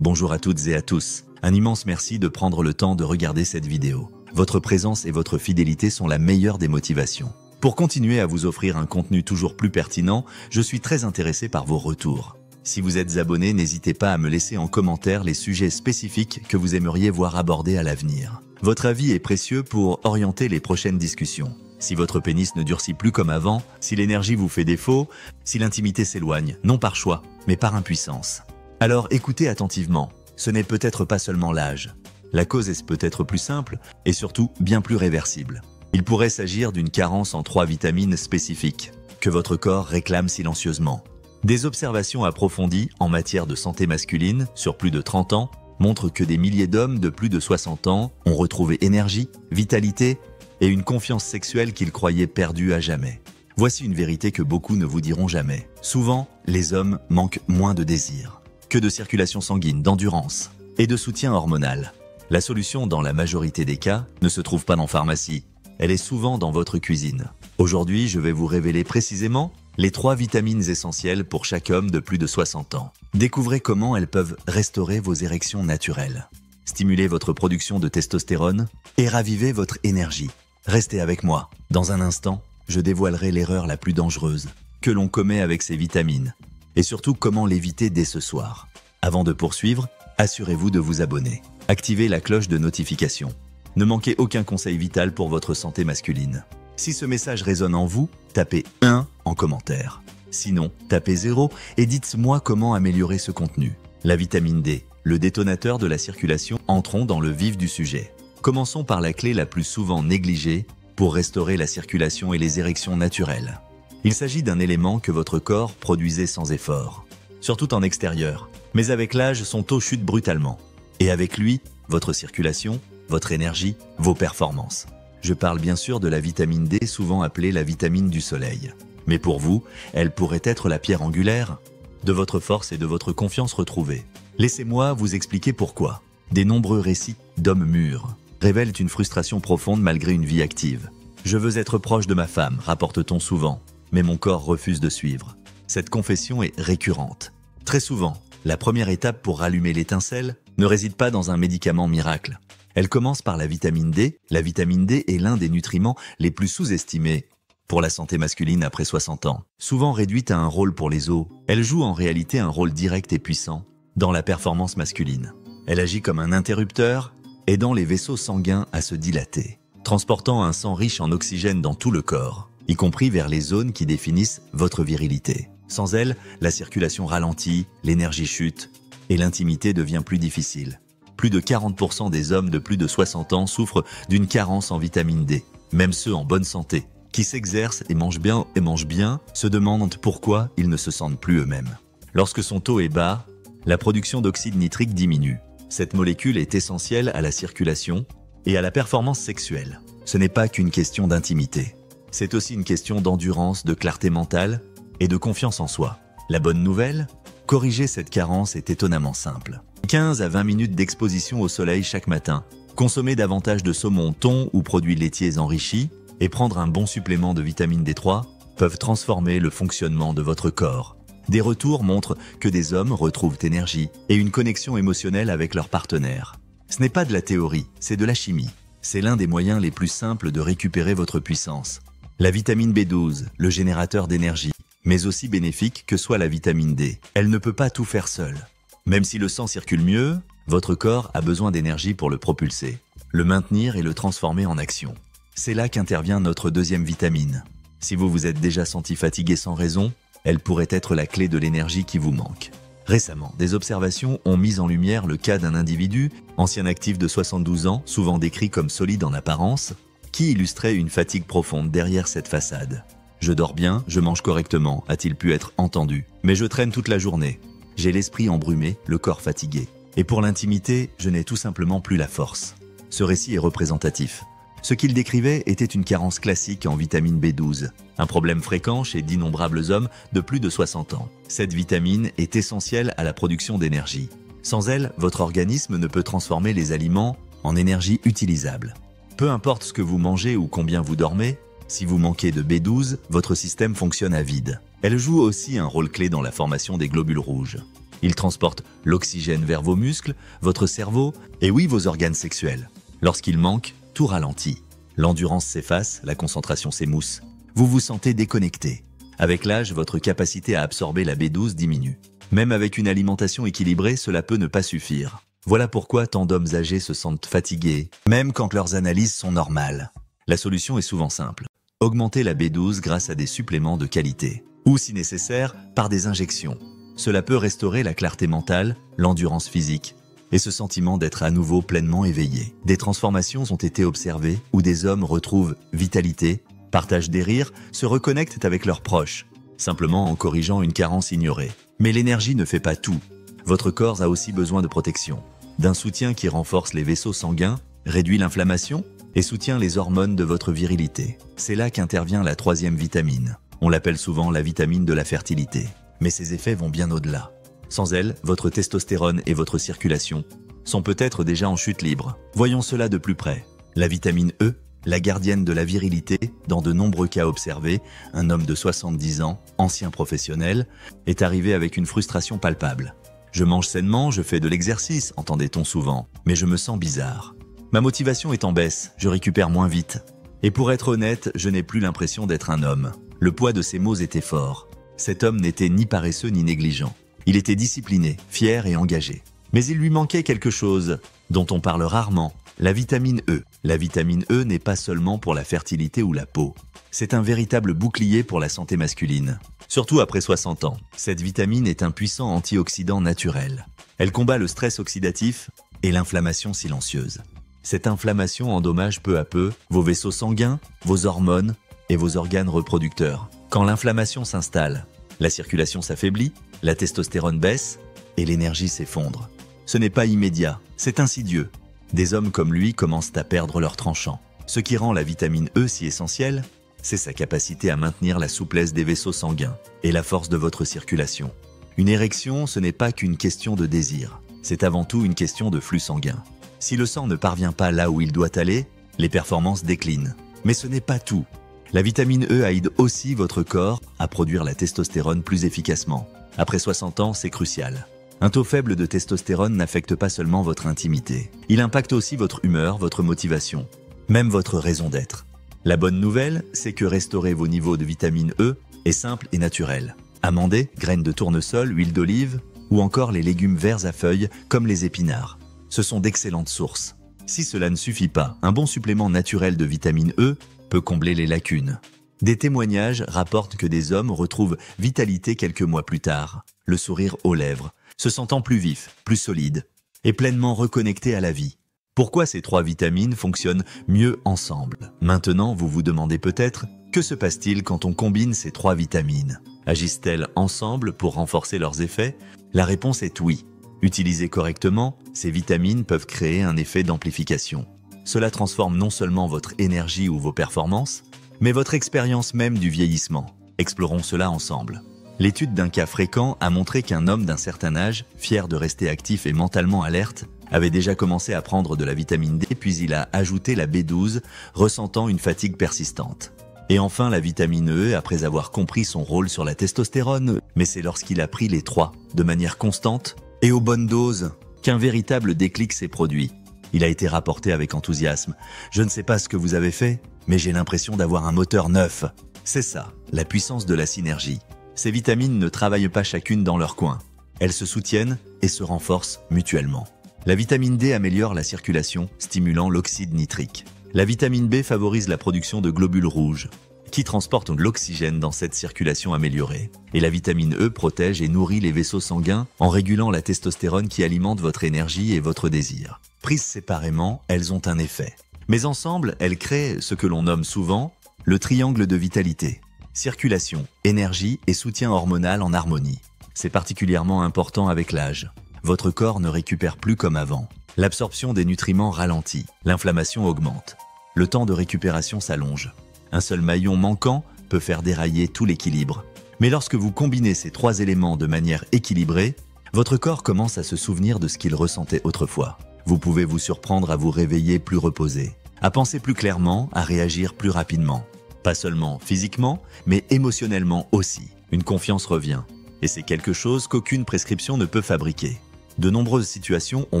Bonjour à toutes et à tous. Un immense merci de prendre le temps de regarder cette vidéo. Votre présence et votre fidélité sont la meilleure des motivations. Pour continuer à vous offrir un contenu toujours plus pertinent, je suis très intéressé par vos retours. Si vous êtes abonné, n'hésitez pas à me laisser en commentaire les sujets spécifiques que vous aimeriez voir abordés à l'avenir. Votre avis est précieux pour orienter les prochaines discussions. Si votre pénis ne durcit plus comme avant, si l'énergie vous fait défaut, si l'intimité s'éloigne, non par choix, mais par impuissance. Alors écoutez attentivement, ce n'est peut-être pas seulement l'âge. La cause est peut-être plus simple et surtout bien plus réversible. Il pourrait s'agir d'une carence en 3 vitamines spécifiques que votre corps réclame silencieusement. Des observations approfondies en matière de santé masculine sur plus de 30 ans montrent que des milliers d'hommes de plus de 60 ans ont retrouvé énergie, vitalité et une confiance sexuelle qu'ils croyaient perdue à jamais. Voici une vérité que beaucoup ne vous diront jamais. Souvent, les hommes manquent moins de désir que de circulation sanguine, d'endurance et de soutien hormonal. La solution, dans la majorité des cas, ne se trouve pas en pharmacie. Elle est souvent dans votre cuisine. Aujourd'hui, je vais vous révéler précisément les 3 vitamines essentielles pour chaque homme de plus de 60 ans. Découvrez comment elles peuvent restaurer vos érections naturelles, stimuler votre production de testostérone et raviver votre énergie. Restez avec moi. Dans un instant, je dévoilerai l'erreur la plus dangereuse que l'on commet avec ces vitamines et surtout comment l'éviter dès ce soir. Avant de poursuivre, assurez-vous de vous abonner. Activez la cloche de notification. Ne manquez aucun conseil vital pour votre santé masculine. Si ce message résonne en vous, tapez 1 en commentaire. Sinon, tapez 0 et dites-moi comment améliorer ce contenu. La vitamine D, le détonateur de la circulation, entrons dans le vif du sujet. Commençons par la clé la plus souvent négligée pour restaurer la circulation et les érections naturelles. Il s'agit d'un élément que votre corps produisait sans effort, surtout en extérieur. Mais avec l'âge, son taux chute brutalement. Et avec lui, votre circulation, votre énergie, vos performances. Je parle bien sûr de la vitamine D, souvent appelée la vitamine du soleil. Mais pour vous, elle pourrait être la pierre angulaire de votre force et de votre confiance retrouvée. Laissez-moi vous expliquer pourquoi. Des nombreux récits d'hommes mûrs révèlent une frustration profonde malgré une vie active. Je veux être proche de ma femme, rapporte-t-on souvent. Mais mon corps refuse de suivre. Cette confession est récurrente. Très souvent, la première étape pour rallumer l'étincelle ne réside pas dans un médicament miracle. Elle commence par la vitamine D. La vitamine D est l'un des nutriments les plus sous-estimés pour la santé masculine après 60 ans. Souvent réduite à un rôle pour les os, elle joue en réalité un rôle direct et puissant dans la performance masculine. Elle agit comme un interrupteur, aidant les vaisseaux sanguins à se dilater, transportant un sang riche en oxygène dans tout le corps, y compris vers les zones qui définissent votre virilité. Sans elle, la circulation ralentit, l'énergie chute et l'intimité devient plus difficile. Plus de 40% des hommes de plus de 60 ans souffrent d'une carence en vitamine D. Même ceux en bonne santé, qui s'exercent et mangent bien, se demandent pourquoi ils ne se sentent plus eux-mêmes. Lorsque son taux est bas, la production d'oxyde nitrique diminue. Cette molécule est essentielle à la circulation et à la performance sexuelle. Ce n'est pas qu'une question d'intimité. C'est aussi une question d'endurance, de clarté mentale et de confiance en soi. La bonne nouvelle, corriger cette carence est étonnamment simple. 15 à 20 minutes d'exposition au soleil chaque matin, consommer davantage de saumon, thon ou produits laitiers enrichis et prendre un bon supplément de vitamine D3 peuvent transformer le fonctionnement de votre corps. Des retours montrent que des hommes retrouvent énergie et une connexion émotionnelle avec leur partenaire. Ce n'est pas de la théorie, c'est de la chimie. C'est l'un des moyens les plus simples de récupérer votre puissance. La vitamine B12, le générateur d'énergie, mais aussi bénéfique que soit la vitamine D. Elle ne peut pas tout faire seule. Même si le sang circule mieux, votre corps a besoin d'énergie pour le propulser, le maintenir et le transformer en action. C'est là qu'intervient notre deuxième vitamine. Si vous vous êtes déjà senti fatigué sans raison, elle pourrait être la clé de l'énergie qui vous manque. Récemment, des observations ont mis en lumière le cas d'un individu, ancien actif de 72 ans, souvent décrit comme solide en apparence, qui illustrait une fatigue profonde derrière cette façade. « Je dors bien, je mange correctement », a-t-il pu être entendu. « Mais je traîne toute la journée. J'ai l'esprit embrumé, le corps fatigué. Et pour l'intimité, je n'ai tout simplement plus la force. » Ce récit est représentatif. Ce qu'il décrivait était une carence classique en vitamine B12, un problème fréquent chez d'innombrables hommes de plus de 60 ans. Cette vitamine est essentielle à la production d'énergie. Sans elle, votre organisme ne peut transformer les aliments en énergie utilisable. Peu importe ce que vous mangez ou combien vous dormez, si vous manquez de B12, votre système fonctionne à vide. Elle joue aussi un rôle clé dans la formation des globules rouges. Il transporte l'oxygène vers vos muscles, votre cerveau et oui, vos organes sexuels. Lorsqu'il manque, tout ralentit. L'endurance s'efface, la concentration s'émousse. Vous vous sentez déconnecté. Avec l'âge, votre capacité à absorber la B12 diminue. Même avec une alimentation équilibrée, cela peut ne pas suffire. Voilà pourquoi tant d'hommes âgés se sentent fatigués, même quand leurs analyses sont normales. La solution est souvent simple. Augmenter la B12 grâce à des suppléments de qualité. Ou si nécessaire, par des injections. Cela peut restaurer la clarté mentale, l'endurance physique et ce sentiment d'être à nouveau pleinement éveillé. Des transformations ont été observées où des hommes retrouvent vitalité, partagent des rires, se reconnectent avec leurs proches, simplement en corrigeant une carence ignorée. Mais l'énergie ne fait pas tout. Votre corps a aussi besoin de protection, d'un soutien qui renforce les vaisseaux sanguins, réduit l'inflammation et soutient les hormones de votre virilité. C'est là qu'intervient la troisième vitamine. On l'appelle souvent la vitamine de la fertilité. Mais ses effets vont bien au-delà. Sans elle, votre testostérone et votre circulation sont peut-être déjà en chute libre. Voyons cela de plus près. La vitamine E, la gardienne de la virilité, dans de nombreux cas observés, un homme de 70 ans, ancien professionnel, est arrivé avec une frustration palpable. « Je mange sainement, je fais de l'exercice », entendait-on souvent, mais je me sens bizarre. Ma motivation est en baisse, je récupère moins vite. Et pour être honnête, je n'ai plus l'impression d'être un homme. Le poids de ces mots était fort. Cet homme n'était ni paresseux ni négligent. Il était discipliné, fier et engagé. Mais il lui manquait quelque chose dont on parle rarement, la vitamine E. La vitamine E n'est pas seulement pour la fertilité ou la peau. C'est un véritable bouclier pour la santé masculine. Surtout après 60 ans, cette vitamine est un puissant antioxydant naturel. Elle combat le stress oxydatif et l'inflammation silencieuse. Cette inflammation endommage peu à peu vos vaisseaux sanguins, vos hormones et vos organes reproducteurs. Quand l'inflammation s'installe, la circulation s'affaiblit, la testostérone baisse et l'énergie s'effondre. Ce n'est pas immédiat, c'est insidieux. Des hommes comme lui commencent à perdre leur tranchant. Ce qui rend la vitamine E si essentielle, c'est sa capacité à maintenir la souplesse des vaisseaux sanguins et la force de votre circulation. Une érection, ce n'est pas qu'une question de désir, c'est avant tout une question de flux sanguin. Si le sang ne parvient pas là où il doit aller, les performances déclinent. Mais ce n'est pas tout. La vitamine E aide aussi votre corps à produire la testostérone plus efficacement. Après 60 ans, c'est crucial. Un taux faible de testostérone n'affecte pas seulement votre intimité. Il impacte aussi votre humeur, votre motivation, même votre raison d'être. La bonne nouvelle, c'est que restaurer vos niveaux de vitamine E est simple et naturel. Amandés, graines de tournesol, huile d'olive ou encore les légumes verts à feuilles comme les épinards. Ce sont d'excellentes sources. Si cela ne suffit pas, un bon supplément naturel de vitamine E peut combler les lacunes. Des témoignages rapportent que des hommes retrouvent vitalité quelques mois plus tard, le sourire aux lèvres, se sentant plus vif, plus solide et pleinement reconnectés à la vie. Pourquoi ces trois vitamines fonctionnent mieux ensemble? Maintenant, vous vous demandez peut-être, que se passe-t-il quand on combine ces trois vitamines? Agissent-elles ensemble pour renforcer leurs effets? La réponse est oui. Utilisées correctement, ces vitamines peuvent créer un effet d'amplification. Cela transforme non seulement votre énergie ou vos performances, mais votre expérience même du vieillissement. Explorons cela ensemble. L'étude d'un cas fréquent a montré qu'un homme d'un certain âge, fier de rester actif et mentalement alerte, avait déjà commencé à prendre de la vitamine D, puis il a ajouté la B12, ressentant une fatigue persistante. Et enfin la vitamine E, après avoir compris son rôle sur la testostérone, mais c'est lorsqu'il a pris les trois, de manière constante et aux bonnes doses, qu'un véritable déclic s'est produit. Il a été rapporté avec enthousiasme. « Je ne sais pas ce que vous avez fait, mais j'ai l'impression d'avoir un moteur neuf. » C'est ça, la puissance de la synergie. Ces vitamines ne travaillent pas chacune dans leur coin. Elles se soutiennent et se renforcent mutuellement. La vitamine D améliore la circulation, stimulant l'oxyde nitrique. La vitamine B favorise la production de globules rouges, qui transportent l'oxygène dans cette circulation améliorée. Et la vitamine E protège et nourrit les vaisseaux sanguins en régulant la testostérone qui alimente votre énergie et votre désir. Prises séparément, elles ont un effet. Mais ensemble, elles créent ce que l'on nomme souvent le triangle de vitalité. Circulation, énergie et soutien hormonal en harmonie. C'est particulièrement important avec l'âge. Votre corps ne récupère plus comme avant. L'absorption des nutriments ralentit, l'inflammation augmente. Le temps de récupération s'allonge. Un seul maillon manquant peut faire dérailler tout l'équilibre. Mais lorsque vous combinez ces trois éléments de manière équilibrée, votre corps commence à se souvenir de ce qu'il ressentait autrefois. Vous pouvez vous surprendre à vous réveiller plus reposé, à penser plus clairement, à réagir plus rapidement. Pas seulement physiquement, mais émotionnellement aussi. Une confiance revient. Et c'est quelque chose qu'aucune prescription ne peut fabriquer. De nombreuses situations ont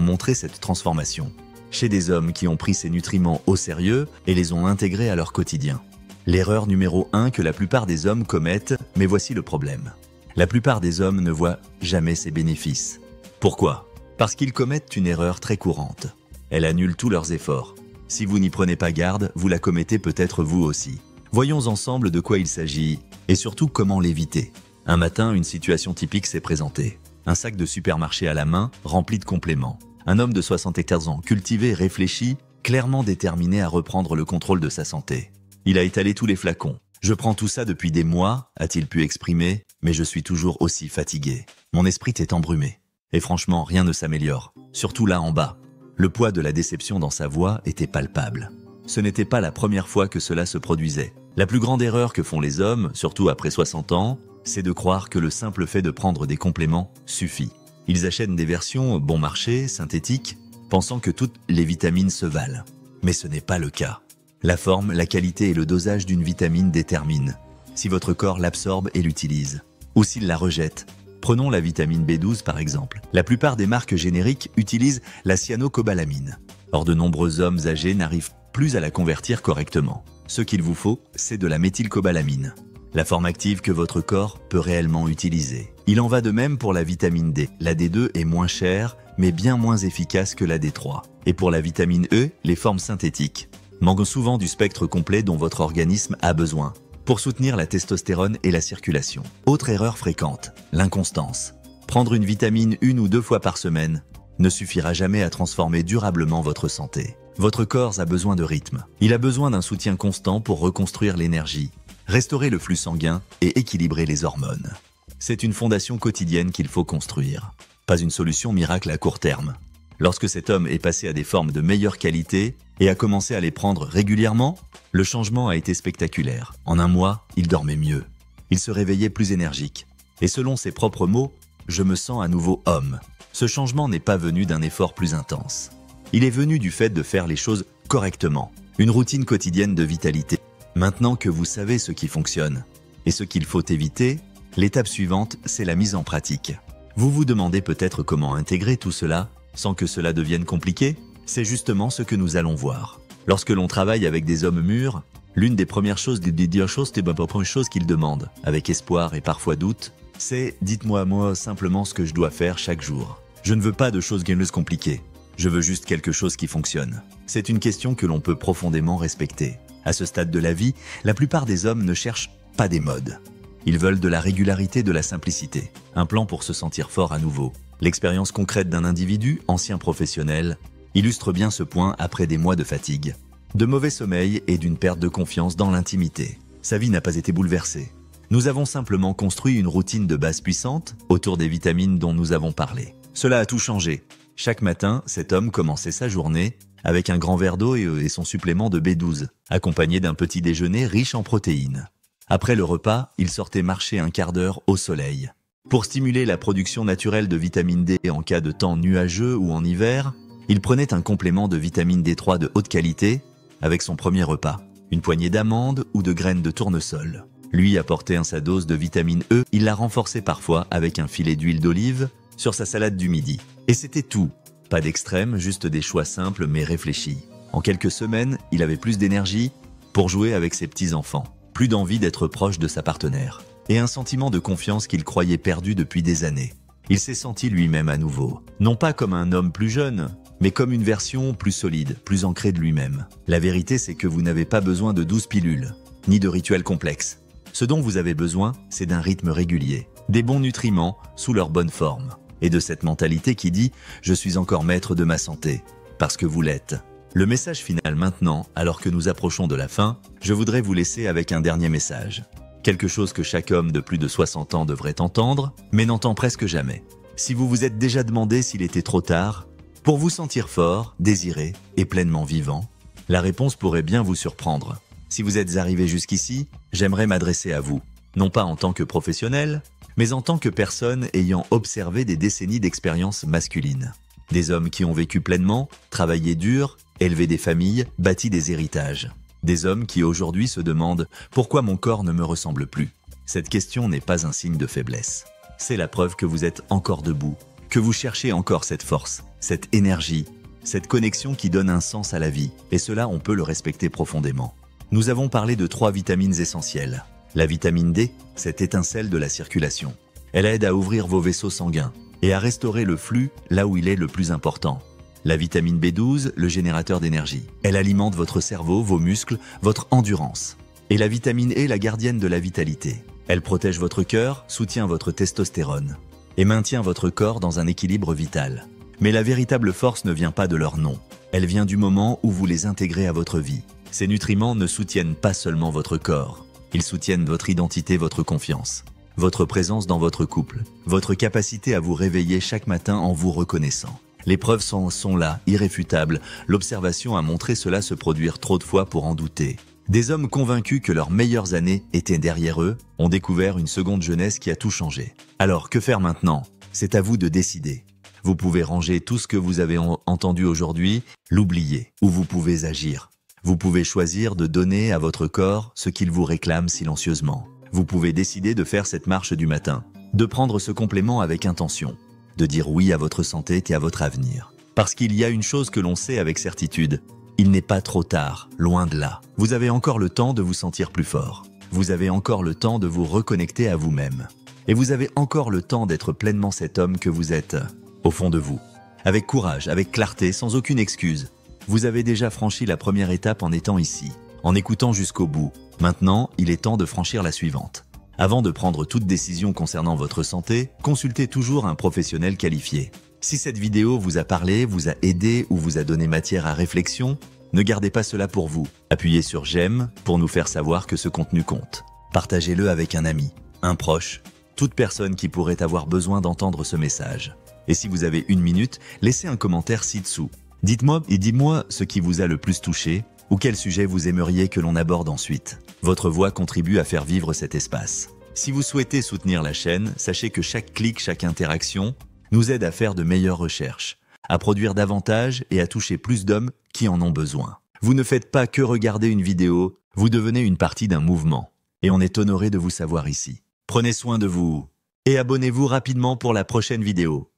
montré cette transformation. Chez des hommes qui ont pris ces nutriments au sérieux et les ont intégrés à leur quotidien. L'erreur numéro 1 que la plupart des hommes commettent, mais voici le problème. La plupart des hommes ne voient jamais ces bénéfices. Pourquoi ? Parce qu'ils commettent une erreur très courante. Elle annule tous leurs efforts. Si vous n'y prenez pas garde, vous la commettez peut-être vous aussi. Voyons ensemble de quoi il s'agit et surtout comment l'éviter. Un matin, une situation typique s'est présentée. Un sac de supermarché à la main, rempli de compléments. Un homme de 74 ans, cultivé, réfléchi, clairement déterminé à reprendre le contrôle de sa santé. Il a étalé tous les flacons. « Je prends tout ça depuis des mois », a-t-il pu exprimer, « mais je suis toujours aussi fatigué. Mon esprit est embrumé. Et franchement, rien ne s'améliore, surtout là en bas. » Le poids de la déception dans sa voix était palpable. Ce n'était pas la première fois que cela se produisait. La plus grande erreur que font les hommes, surtout après 60 ans, c'est de croire que le simple fait de prendre des compléments suffit. Ils achètent des versions bon marché, synthétiques, pensant que toutes les vitamines se valent. Mais ce n'est pas le cas. La forme, la qualité et le dosage d'une vitamine déterminent si votre corps l'absorbe et l'utilise, ou s'il la rejette. Prenons la vitamine B12 par exemple. La plupart des marques génériques utilisent la cyanocobalamine. Or de nombreux hommes âgés n'arrivent plus à la convertir correctement. Ce qu'il vous faut, c'est de la méthylcobalamine, la forme active que votre corps peut réellement utiliser. Il en va de même pour la vitamine D. La D2 est moins chère, mais bien moins efficace que la D3. Et pour la vitamine E, les formes synthétiques manquent souvent du spectre complet dont votre organisme a besoin pour soutenir la testostérone et la circulation. Autre erreur fréquente, l'inconstance. Prendre une vitamine 1 ou 2 fois par semaine ne suffira jamais à transformer durablement votre santé. Votre corps a besoin de rythme. Il a besoin d'un soutien constant pour reconstruire l'énergie, restaurer le flux sanguin et équilibrer les hormones. C'est une fondation quotidienne qu'il faut construire, pas une solution miracle à court terme. Lorsque cet homme est passé à des formes de meilleure qualité et a commencé à les prendre régulièrement, le changement a été spectaculaire. En un mois, il dormait mieux. Il se réveillait plus énergique. Et selon ses propres mots, « Je me sens à nouveau homme ». Ce changement n'est pas venu d'un effort plus intense. Il est venu du fait de faire les choses correctement. Une routine quotidienne de vitalité. Maintenant que vous savez ce qui fonctionne et ce qu'il faut éviter, l'étape suivante, c'est la mise en pratique. Vous vous demandez peut-être comment intégrer tout cela sans que cela devienne compliqué ? C'est justement ce que nous allons voir. Lorsque l'on travaille avec des hommes mûrs, l'une des premières choses qu'ils demandent, avec espoir et parfois doute, c'est « dites-moi moi simplement ce que je dois faire chaque jour. Je ne veux pas de choses compliquées. Je veux juste quelque chose qui fonctionne. » C'est une question que l'on peut profondément respecter. À ce stade de la vie, la plupart des hommes ne cherchent pas des modes. Ils veulent de la régularité, de la simplicité. Un plan pour se sentir fort à nouveau. L'expérience concrète d'un individu, ancien professionnel, illustre bien ce point après des mois de fatigue, de mauvais sommeil et d'une perte de confiance dans l'intimité. Sa vie n'a pas été bouleversée. Nous avons simplement construit une routine de base puissante autour des vitamines dont nous avons parlé. Cela a tout changé. Chaque matin, cet homme commençait sa journée avec un grand verre d'eau et son supplément de B12, accompagné d'un petit déjeuner riche en protéines. Après le repas, il sortait marcher un quart d'heure au soleil. Pour stimuler la production naturelle de vitamine D en cas de temps nuageux ou en hiver, il prenait un complément de vitamine D3 de haute qualité avec son premier repas, une poignée d'amandes ou de graines de tournesol. Lui apportait sa dose de vitamine E, il la renforçait parfois avec un filet d'huile d'olive sur sa salade du midi. Et c'était tout. Pas d'extrême, juste des choix simples mais réfléchis. En quelques semaines, il avait plus d'énergie pour jouer avec ses petits-enfants, plus d'envie d'être proche de sa partenaire, et un sentiment de confiance qu'il croyait perdu depuis des années. Il s'est senti lui-même à nouveau, non pas comme un homme plus jeune, mais comme une version plus solide, plus ancrée de lui-même. La vérité, c'est que vous n'avez pas besoin de 12 pilules, ni de rituels complexes. Ce dont vous avez besoin, c'est d'un rythme régulier, des bons nutriments sous leur bonne forme, et de cette mentalité qui dit « Je suis encore maître de ma santé », parce que vous l'êtes. Le message final maintenant, alors que nous approchons de la fin, je voudrais vous laisser avec un dernier message. Quelque chose que chaque homme de plus de 60 ans devrait entendre, mais n'entend presque jamais. Si vous vous êtes déjà demandé s'il était trop tard, pour vous sentir fort, désiré et pleinement vivant, la réponse pourrait bien vous surprendre. Si vous êtes arrivé jusqu'ici, j'aimerais m'adresser à vous, non pas en tant que professionnel, mais en tant que personne ayant observé des décennies d'expérience masculine. Des hommes qui ont vécu pleinement, travaillé dur, élevé des familles, bâti des héritages. Des hommes qui aujourd'hui se demandent « Pourquoi mon corps ne me ressemble plus ?» Cette question n'est pas un signe de faiblesse. c'est la preuve que vous êtes encore debout, que vous cherchez encore cette force, cette énergie, cette connexion qui donne un sens à la vie, et cela on peut le respecter profondément. Nous avons parlé de 3 vitamines essentielles. La vitamine D, cette étincelle de la circulation. Elle aide à ouvrir vos vaisseaux sanguins et à restaurer le flux là où il est le plus important. La vitamine B12, le générateur d'énergie. Elle alimente votre cerveau, vos muscles, votre endurance. Et la vitamine E, la gardienne de la vitalité. Elle protège votre cœur, soutient votre testostérone et maintient votre corps dans un équilibre vital. Mais la véritable force ne vient pas de leur nom. Elle vient du moment où vous les intégrez à votre vie. Ces nutriments ne soutiennent pas seulement votre corps. Ils soutiennent votre identité, votre confiance, votre présence dans votre couple, votre capacité à vous réveiller chaque matin en vous reconnaissant. Les preuves sont là, irréfutables. L'observation a montré cela se produire trop de fois pour en douter. Des hommes convaincus que leurs meilleures années étaient derrière eux ont découvert une seconde jeunesse qui a tout changé. Alors, que faire maintenant? C'est à vous de décider. Vous pouvez ranger tout ce que vous avez entendu aujourd'hui, l'oublier, ou vous pouvez agir. Vous pouvez choisir de donner à votre corps ce qu'il vous réclame silencieusement. Vous pouvez décider de faire cette marche du matin, de prendre ce complément avec intention, de dire oui à votre santé et à votre avenir. Parce qu'il y a une chose que l'on sait avec certitude, il n'est pas trop tard, loin de là. Vous avez encore le temps de vous sentir plus fort. Vous avez encore le temps de vous reconnecter à vous-même. Et vous avez encore le temps d'être pleinement cet homme que vous êtes, au fond de vous. Avec courage, avec clarté, sans aucune excuse. Vous avez déjà franchi la première étape en étant ici, en écoutant jusqu'au bout. Maintenant, il est temps de franchir la suivante. Avant de prendre toute décision concernant votre santé, consultez toujours un professionnel qualifié. Si cette vidéo vous a parlé, vous a aidé ou vous a donné matière à réflexion, ne gardez pas cela pour vous. Appuyez sur j'aime pour nous faire savoir que ce contenu compte. Partagez-le avec un ami, un proche, toute personne qui pourrait avoir besoin d'entendre ce message. Et si vous avez 1 minute, laissez un commentaire ci-dessous. Dites-moi ce qui vous a le plus touché ou quel sujet vous aimeriez que l'on aborde ensuite. Votre voix contribue à faire vivre cet espace. Si vous souhaitez soutenir la chaîne, sachez que chaque clic, chaque interaction nous aide à faire de meilleures recherches, à produire davantage et à toucher plus d'hommes qui en ont besoin. Vous ne faites pas que regarder une vidéo, vous devenez une partie d'un mouvement. Et on est honoré de vous savoir ici. Prenez soin de vous et abonnez-vous rapidement pour la prochaine vidéo.